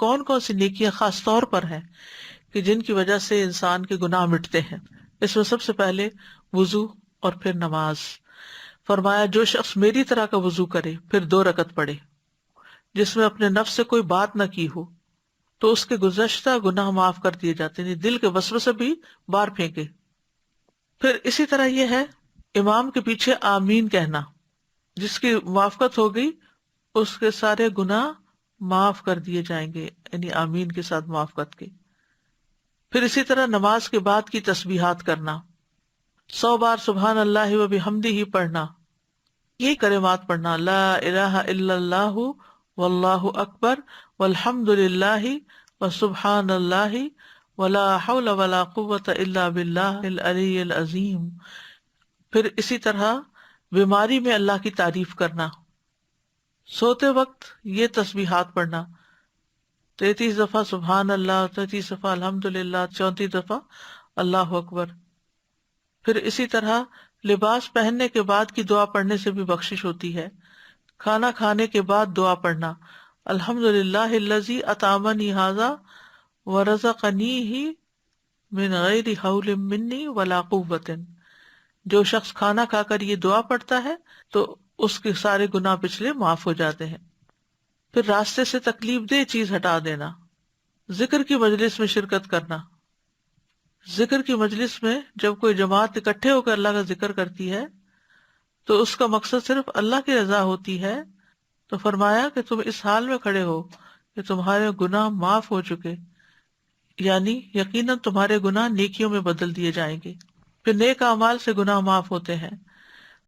کون کون سی نیکیاں خاص طور پر ہیں کہ جن کی وجہ سے انسان کے گناہ مٹتے ہیں. اس میں سب سے پہلے وضو اور پھر نماز. فرمایا جو شخص میری طرح کا وضو کرے پھر 2 رکعت پڑھے جس میں اپنے نفس سے کوئی بات نہ کی ہو تو اس کے گزشتہ گناہ معاف کر دیے جاتے ہیں، دل کے وسوسے بھی باہر پھینکے. پھر اسی طرح یہ ہے امام کے پیچھے آمین کہنا، جس کی موافقت ہو گئی اس کے سارے گناہ معاف کر دیے جائیں گے، یعنی آمین کے ساتھ موافقت کے. پھر اسی طرح نماز کے بعد کی تسبیحات کرنا، 100 بار سبحان اللہ و بحمدہ پڑھنا، یہ کلمات پڑھنا، لا الہ الا اللہ واللہ اکبر والحمد للہ وسبحان اللہ ولا حول ولا قوۃ الا باللہ العلی العظیم. پھر اسی طرح بیماری میں اللہ کی تعریف کرنا، سوتے وقت یہ تسبیحات پڑھنا، 33 دفعہ سبحان اللہ، 33 دفعہ الحمد للہ، 34 دفعہ اللہ اکبر. پھر اسی طرح لباس پہننے کے بعد کی دعا پڑھنے سے بھی بخشش ہوتی ہے. کھانا کھانے کے بعد دعا پڑھنا، الحمد للہ الذی اطعمنی ھذا ورزقنیہ من غیر حول منی ولا قوۃ. جو شخص کھانا کھا کر یہ دعا پڑھتا ہے تو اس کے سارے گناہ پچھلے معاف ہو جاتے ہیں. پھر راستے سے تکلیف دہ چیز ہٹا دینا، ذکر کی مجلس میں شرکت کرنا. ذکر کی مجلس میں جب کوئی جماعت اکٹھے ہو کر اللہ کا ذکر کرتی ہے تو اس کا مقصد صرف اللہ کی رضا ہوتی ہے. تو فرمایا کہ تم اس حال میں کھڑے ہو کہ تمہارے گناہ معاف ہو چکے، یعنی یقیناً تمہارے گناہ نیکیوں میں بدل دیے جائیں گے. پھر نیک اعمال سے گناہ معاف ہوتے ہیں.